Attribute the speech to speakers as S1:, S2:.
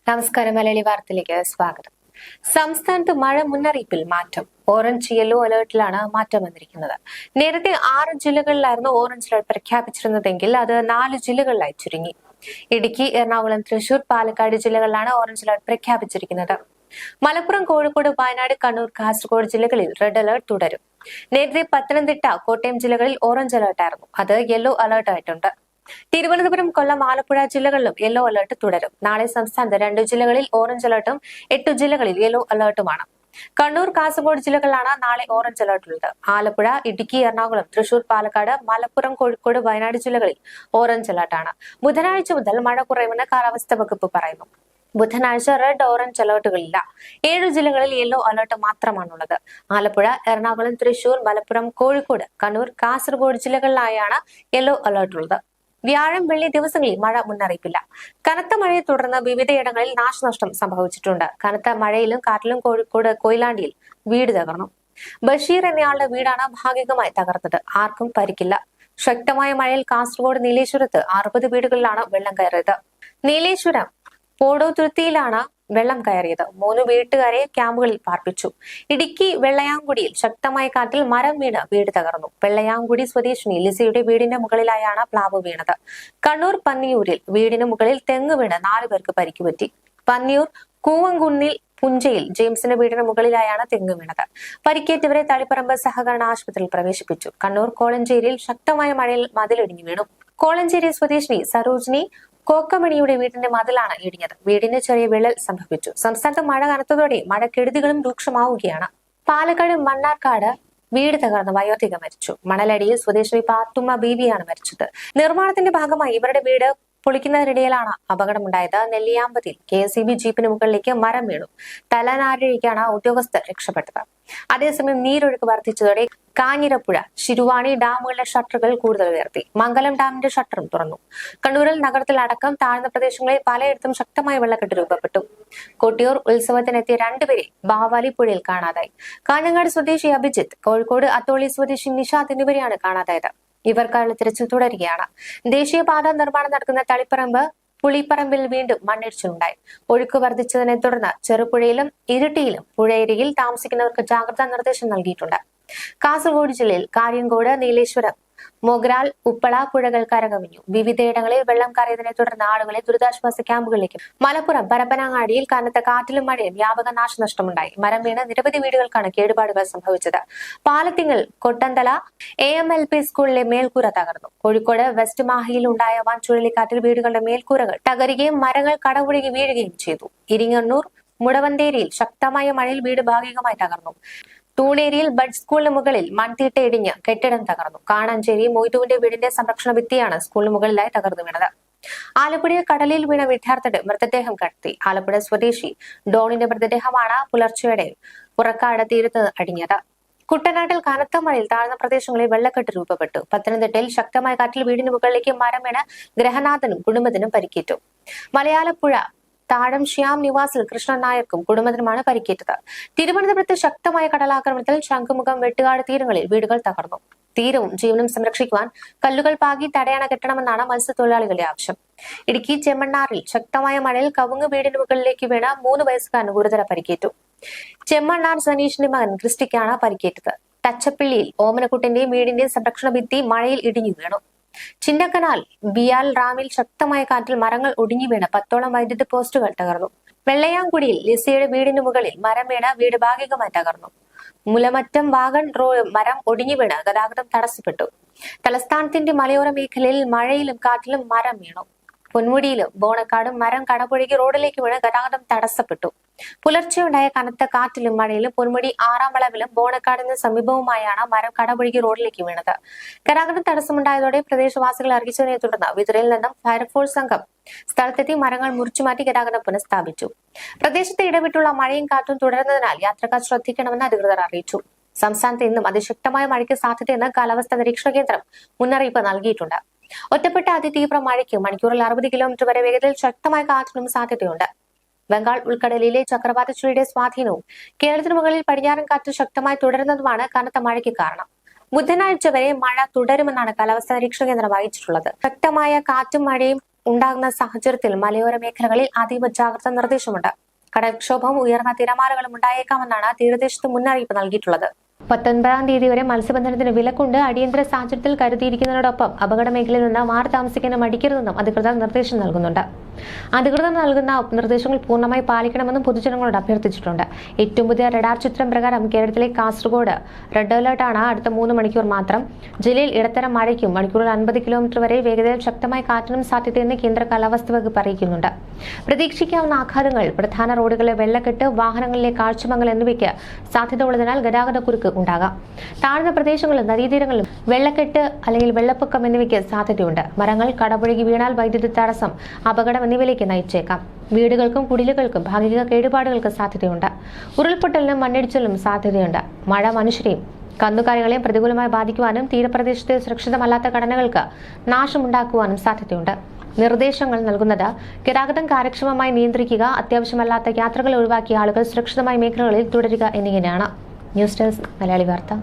S1: നമസ്കാരം. മലയാളി വാർത്തയിലേക്ക് സ്വാഗതം. സംസ്ഥാനത്ത് മഴ മുന്നറിയിപ്പിൽ മാറ്റം. ഓറഞ്ച് യെല്ലോ അലേർട്ടിലാണ് മാറ്റം വന്നിരിക്കുന്നത്. നേരത്തെ 6 ജില്ലകളിലായിരുന്നു ഓറഞ്ച് അലേർട്ട് പ്രഖ്യാപിച്ചിരുന്നതെങ്കിൽ അത് 4 ജില്ലകളിലായി ചുരുങ്ങി. ഇടുക്കി, എറണാകുളം, തൃശൂർ, പാലക്കാട് ജില്ലകളിലാണ് ഓറഞ്ച് അലേർട്ട് പ്രഖ്യാപിച്ചിരിക്കുന്നത്. മലപ്പുറം, കോഴിക്കോട്, വയനാട്, കണ്ണൂർ, കാസർഗോഡ് ജില്ലകളിൽ റെഡ് അലേർട്ട് തുടരും. നേരത്തെ പത്തനംതിട്ട, കോട്ടയം ജില്ലകളിൽ ഓറഞ്ച് അലേർട്ടായിരുന്നു. അത് യെല്ലോ അലേർട്ട് ആയിട്ടുണ്ട്. തിരുവനന്തപുരം, കൊല്ലം, ആലപ്പുഴ ജില്ലകളിലും യെല്ലോ അലേർട്ട് തുടരും. നാളെ സംസ്ഥാനത്ത് 2 ജില്ലകളിൽ ഓറഞ്ച് അലേർട്ടും 8 ജില്ലകളിൽ യെല്ലോ അലേർട്ടുമാണ്. കണ്ണൂർ, കാസർഗോഡ് ജില്ലകളിലാണ് നാളെ ഓറഞ്ച് അലേർട്ട് ഉള്ളത്. ആലപ്പുഴ, ഇടുക്കി, എറണാകുളം, തൃശൂർ, പാലക്കാട്, മലപ്പുറം, കോഴിക്കോട്, വയനാട് ജില്ലകളിൽ ഓറഞ്ച് അലേർട്ടാണ്. ബുധനാഴ്ച മുതൽ മഴ കുറയുമെന്ന് കാലാവസ്ഥാ വകുപ്പ് പറയുന്നു. ബുധനാഴ്ച റെഡ്, ഓറഞ്ച് അലേർട്ടുകളില്ല. 7 ജില്ലകളിൽ യെല്ലോ അലേർട്ട് മാത്രമാണുള്ളത്. ആലപ്പുഴ, എറണാകുളം, തൃശൂർ, മലപ്പുറം, കോഴിക്കോട്, കണ്ണൂർ, കാസർഗോഡ് ജില്ലകളിലായാണ് യെല്ലോ അലേർട്ട് ഉള്ളത്. വ്യാഴം, വെള്ളി ദിവസങ്ങളിൽ മഴ മുന്നറിയിപ്പില്ല. കനത്ത മഴയെ തുടർന്ന് വിവിധയിടങ്ങളിൽ നാശനഷ്ടം സംഭവിച്ചിട്ടുണ്ട്. കനത്ത മഴയിലും കാറ്റിലും കോഴിക്കോട് കൊയിലാണ്ടിയിൽ വീട് തകർന്നു. ബഷീർ എന്നയാളുടെ വീടാണ് ഭാഗികമായി തകർത്തത്. ആർക്കും പരിക്കില്ല. ശക്തമായ മഴയിൽ കാസർഗോഡ് നീലേശ്വരത്ത് 60 വീടുകളിലാണ് വെള്ളം കയറിയത്. നീലേശ്വരം പോടോതുരുത്തിയിലാണ് വെള്ളം കയറിയത്. 3 വീട്ടുകാരെ ക്യാമ്പുകളിൽ പാർപ്പിച്ചു. ഇടുക്കി വെള്ളയാംകുടിയിൽ ശക്തമായ കാറ്റിൽ മരം വീണ് വീട് തകർന്നു. വെള്ളയാംകുടി സ്വദേശിനി ലിസയുടെ വീടിന്റെ മുകളിലായാണ് പ്ലാവ് വീണത്. കണ്ണൂർ പന്നിയൂരിൽ വീടിന് മുകളിൽ തെങ്ങ് വീണ് 4 പേർക്ക് പരിക്കുപറ്റി. പന്നിയൂർ കൂവങ്കുന്നിൽ പുഞ്ചയിൽ ജെയിംസിന്റെ വീടിന് മുകളിലായാണ് തെങ്ങ് വീണത്. പരിക്കേറ്റവരെ തളിപ്പറമ്പ് സഹകരണ ആശുപത്രിയിൽ പ്രവേശിപ്പിച്ചു. കണ്ണൂർ കോളഞ്ചേരിയിൽ ശക്തമായ മഴയിൽ മതിലിടിഞ്ഞു വീണു. കോളഞ്ചേരി സ്വദേശിനി സരോജിനി കോക്കമണിയുടെ വീടിന്റെ മതിലാണ് ഇടിഞ്ഞത്. വീടിന് ചെറിയ വിള്ളൽ സംഭവിച്ചു. സംസ്ഥാനത്ത് മഴ കനത്തതോടെ മഴക്കെടുതികളും രൂക്ഷമാവുകയാണ്. പാലക്കാട് മണ്ണാർക്കാട് വീട് തകർന്ന് വയോധിക മരിച്ചു. മണലടിയിൽ സ്വദേശി പാത്തുമ്മ ബീവിയാണ് മരിച്ചത്. നിർമ്മാണത്തിന്റെ ഭാഗമായി ഇവരുടെ വീട് പൊളിക്കുന്നതിനിടയിലാണ് അപകടമുണ്ടായത്. നെല്ലിയാമ്പതിൽ KSEB ജീപ്പിന് മുകളിലേക്ക് മരം വീണു. തലനാരിഴയ്ക്കാണ് ഉദ്യോഗസ്ഥർ രക്ഷപ്പെട്ടത്. അതേസമയം നീരൊഴുക്ക് വർദ്ധിച്ചതോടെ കാഞ്ഞിരപ്പുഴ, ശിരുവാണി ഡാമുകളുടെ ഷട്ടറുകൾ കൂടുതൽ ഉയർത്തി. മംഗലം ഡാമിന്റെ ഷട്ടറും തുറന്നു. കണ്ണൂരിൽ നഗരത്തിൽ അടക്കം താഴ്ന്ന പ്രദേശങ്ങളിൽ പലയിടത്തും ശക്തമായ വെള്ളക്കെട്ട് രൂപപ്പെട്ടു. കൊട്ടിയൂർ ഉത്സവത്തിനെത്തിയ 2 പേരെ ബാവാലി പുഴയിൽ കാണാതായി. കാഞ്ഞങ്ങാട് സ്വദേശി അഭിജിത്ത്, കോഴിക്കോട് അത്തോളി സ്വദേശി നിഷാദ് എന്നിവരെയാണ് കാണാതായത്. ഇവർക്കായുള്ള തിരച്ചിൽ തുടരുകയാണ്. ദേശീയപാത നിർമ്മാണം നടക്കുന്ന തളിപ്പറമ്പ് പുളിപ്പറമ്പിൽ വീണ്ടും മണ്ണിടിച്ചിലുണ്ടായി. ഒഴുക്ക് വർദ്ധിച്ചതിനെ തുടർന്ന് ചെറുപുഴയിലും ഇരിട്ടിയിലും പുഴയരികിൽ താമസിക്കുന്നവർക്ക് ജാഗ്രതാ നിർദ്ദേശം നൽകിയിട്ടുണ്ട്. കാസർഗോഡ് ജില്ലയിൽ കാര്യങ്കോട്, നീലേശ്വരം, മൊഗ്രാൽ, ഉപ്പള പുഴകൾ കരകവിഞ്ഞു. വിവിധയിടങ്ങളിൽ വെള്ളം കയറിയതിനെ തുടർന്ന് ആളുകളെ ദുരിതാശ്വാസ ക്യാമ്പുകളിലേക്ക്. മലപ്പുറം പരപ്പനങ്ങാടിയിൽ കനത്ത കാറ്റിലും മഴയും വ്യാപക നാശനഷ്ടമുണ്ടായി. മരം വീണ് നിരവധി വീടുകൾക്കാണ് കേടുപാടുകൾ സംഭവിച്ചത്. പാലത്തിങ്ങൽ കൊട്ടന്തല AMLP സ്കൂളിലെ മേൽക്കൂര തകർന്നു. കോഴിക്കോട് വെസ്റ്റ് മാഹിയിൽ ഉണ്ടായ വൻ ചുഴലിക്കാറ്റിൽ വീടുകളുടെ മേൽക്കൂരകൾ തകരുകയും മരങ്ങൾ കടപുഴകി വീഴുകയും ചെയ്തു. ഇരിങ്ങണ്ണൂർ മുടവന്തേരിയിൽ ശക്തമായ മഴയിൽ വീട് ഭാഗികമായി തകർന്നു. തൂണേരിയിൽ ബഡ് സ്കൂളിന് മുകളിൽ മൺതീട്ട ഇടിഞ്ഞ് കെട്ടിടം തകർന്നു. കാണാഞ്ചേരി മൊയ്തുവിന്റെ വീടിന്റെ സംരക്ഷണ ഭിത്തിയാണ് സ്കൂളിന് മുകളിലായി തകർന്നു വീണത്. ആലപ്പുഴയിൽ കടലിൽ വീണ വിദ്യാർത്ഥിയുടെ മൃതദേഹം കണ്ടെത്തി. ആലപ്പുഴ സ്വദേശി ഡോണിന്റെ മൃതദേഹമാണ് പുലർച്ചെയോടെ പുറക്കാട് തീരത്ത് അടിഞ്ഞത്. കുട്ടനാട്ടിൽ കനത്ത മഴയിൽ താഴ്ന്ന പ്രദേശങ്ങളിൽ വെള്ളക്കെട്ട് രൂപപ്പെട്ടു. പത്തനംതിട്ടയിൽ ശക്തമായ കാറ്റിൽ വീടിന് മുകളിലേക്ക് മരം വീണ് ഗ്രഹനാഥനും കുടുംബത്തിനും പരിക്കേറ്റു. മലയാളപ്പുഴ താഴം ശ്യാം നിവാസിൽ കൃഷ്ണൻ നായർക്കും കുടുംബത്തിനുമാണ് പരിക്കേറ്റത്. തിരുവനന്തപുരത്ത് ശക്തമായ കടലാക്രമണത്തിൽ ശംഖുമുഖം, വെട്ടുകാട് തീരങ്ങളിൽ വീടുകൾ തകർന്നു. തീരവും ജീവനും സംരക്ഷിക്കുവാൻ കല്ലുകൾ പാകി തടയണ കെട്ടണമെന്നാണ് മത്സ്യത്തൊഴിലാളികളുടെ ആവശ്യം. ഇടുക്കി ചെമ്മണ്ണാറിൽ ശക്തമായ മഴയിൽ കവുങ്ങ് വീടിന് മുകളിലേക്ക് വീണ 3 വയസ്സുകാരന് ഗുരുതര പരിക്കേറ്റു. ചെമ്മണ്ണാർ സനീഷിന്റെ മകൻ ക്രിസ്റ്റിക്കാണ് പരിക്കേറ്റത്. തച്ചപ്പിള്ളിയിൽ ഓമനക്കുട്ടിന്റെയും വീടിന്റെയും സംരക്ഷണ ഭിത്തി മഴയിൽ ഇടിഞ്ഞു വീണു. ചിന്നക്കനാൽ ബിയാൽ റാമിൽ ശക്തമായ കാറ്റിൽ മരങ്ങൾ ഒടിഞ്ഞു വീണ് 10ഓളം വൈദ്യുതി പോസ്റ്റുകൾ തകർന്നു. വെള്ളയാംകുടിയിൽ ലിസയുടെ വീടിന് മുകളിൽ മരം വീണ് വീട് ഭാഗികമായി തകർന്നു. മുലമറ്റം വാഗൺ മരം ഒടിഞ്ഞു വീണ് ഗതാഗതം തടസ്സപ്പെട്ടു. തലസ്ഥാനത്തിന്റെ മലയോര മേഖലയിൽ മഴയിലും കാറ്റിലും മരം വീണു. പൊന്മുടിയിലും ബോണക്കാടും മരം കടപുഴകി റോഡിലേക്ക് വീണ് ഗതാഗതം തടസ്സപ്പെട്ടു. പുലർച്ചെയുണ്ടായ കനത്ത കാറ്റിലും മഴയിലും പൊന്മുടി 6ാം വളവിലും ബോണക്കാടിന് സമീപവുമായാണ് മരം കടപുഴകി റോഡിലേക്ക് വീണത്. ഗതാഗതം തടസ്സമുണ്ടായതോടെ പ്രദേശവാസികളെ അറിയിച്ചതിനെ തുടർന്ന് വിതുരയിൽ നിന്നും ഫയർഫോഴ്സ് സംഘം സ്ഥലത്തെത്തി മരങ്ങൾ മുറിച്ചുമാറ്റി ഗതാഗതം പുനഃസ്ഥാപിച്ചു. പ്രദേശത്ത് ഇടവിട്ടുള്ള മഴയും കാറ്റും തുടരുന്നതിനാൽ യാത്രക്കാർ ശ്രദ്ധിക്കണമെന്ന് അധികൃതർ അറിയിച്ചു. സംസ്ഥാനത്ത് ഇന്നും അതിശക്തമായ മഴയ്ക്ക് സാധ്യതയെന്ന് കാലാവസ്ഥാ നിരീക്ഷണ കേന്ദ്രം മുന്നറിയിപ്പ് നൽകിയിട്ടുണ്ട്. ഒറ്റപ്പെട്ട അതിതീവ്ര മഴയ്ക്ക് മണിക്കൂറിൽ 60 കിലോമീറ്റർ വരെ വേഗതയിൽ ശക്തമായ കാറ്റിനും സാധ്യതയുണ്ട്. ബംഗാൾ ഉൾക്കടലിലെ ചക്രവാത ചുഴിയുടെ സ്വാധീനവും കേരളത്തിന് മുകളിൽ പടിഞ്ഞാറൻ കാറ്റ് ശക്തമായി തുടരുന്നതുമാണ് കനത്ത മഴയ്ക്ക് കാരണം. ബുധനാഴ്ച വരെ മഴ തുടരുമെന്നാണ് കാലാവസ്ഥാ നിരീക്ഷണ കേന്ദ്രം അറിയിച്ചിട്ടുള്ളത്. ശക്തമായ കാറ്റും മഴയും ഉണ്ടാകുന്ന സാഹചര്യത്തിൽ മലയോര മേഖലകളിൽ അതീവ ജാഗ്രതാ നിർദ്ദേശമുണ്ട്. കടൽക്ഷോഭവും ഉയർന്ന തിരമാലകളും ഉണ്ടായേക്കാമെന്നാണ് തീരദേശത്ത് മുന്നറിയിപ്പ് നൽകിയിട്ടുള്ളത്. 19-ാം തീയതി വരെ മത്സ്യബന്ധനത്തിന് വിലക്കുണ്ട്. അടിയന്തര സാഹചര്യത്തിൽ കരുതിയിരിക്കുന്നതിനോടൊപ്പം അപകട മേഖലയിൽ നിന്ന് മാറി താമസിക്കാനും മടിക്കരുതെന്നും അധികൃതർ നിർദ്ദേശം നൽകുന്നുണ്ട്. അധികൃതർ നൽകുന്ന നിർദ്ദേശങ്ങൾ പൂർണ്ണമായി പാലിക്കണമെന്നും പൊതുജനങ്ങളോട് അഭ്യർത്ഥിച്ചിട്ടുണ്ട്. ഏറ്റവും പുതിയ റഡാർ ചിത്രം പ്രകാരം കേരളത്തിലെ കാസർഗോഡ് റെഡ് അലർട്ടാണ്. അടുത്ത 3 മണിക്കൂർ മാത്രം. ജില്ലയിൽ ഇടത്തരം മഴയ്ക്കും മണിക്കൂറിൽ 50 കിലോമീറ്റർ വരെ വേഗതയിൽ ശക്തമായ കാറ്റിനും സാധ്യതയെന്ന് കേന്ദ്ര കാലാവസ്ഥാ വകുപ്പ് അറിയിക്കുന്നുണ്ട്. പ്രതീക്ഷിക്കാവുന്ന ആഘാതങ്ങൾ പ്രധാന റോഡുകളിലെ വെള്ളക്കെട്ട്, വാഹനങ്ങളിലെ കാഴ്ചമങ്ങൽ എന്നിവയ്ക്ക് സാധ്യത ഉള്ളതിനാൽ ഗതാഗത കുരുക്ക് ഉണ്ടാകാം. താഴ്ന്ന പ്രദേശങ്ങളിലും നദീതീരങ്ങളിലും വെള്ളക്കെട്ട് അല്ലെങ്കിൽ വെള്ളപ്പൊക്കം എന്നിവയ്ക്ക് സാധ്യതയുണ്ട്. മരങ്ങൾ കടപുഴകി വീണാൽ വൈദ്യുതി തടസ്സം, അപകടം എന്നിവയിലേക്ക് നയിച്ചേക്കാം. വീടുകൾക്കും കുടിലുകൾക്കും ഭാഗിക കേടുപാടുകൾക്ക് സാധ്യതയുണ്ട്. ഉരുൾപൊട്ടലിനും മണ്ണിടിച്ചിലിനും സാധ്യതയുണ്ട്. മഴ മനുഷ്യരെയും കന്നുകാലികളെയും പ്രതികൂലമായി ബാധിക്കുവാനും തീരപ്രദേശത്തെ സുരക്ഷിതമല്ലാത്ത ഘടനകൾക്ക് നാശമുണ്ടാക്കുവാനും സാധ്യതയുണ്ട്. നിർദ്ദേശങ്ങൾ നൽകുന്നത് ഗതാഗതം കാര്യക്ഷമമായി നിയന്ത്രിക്കുക, അത്യാവശ്യമല്ലാത്ത യാത്രകൾ ഒഴിവാക്കിയ ആളുകൾ സുരക്ഷിതമായ മേഖലകളിൽ തുടരുക എന്നിങ്ങനെയാണ്. ന്യൂസ് ഡെസ്ക് മലയാളി വാർത്ത.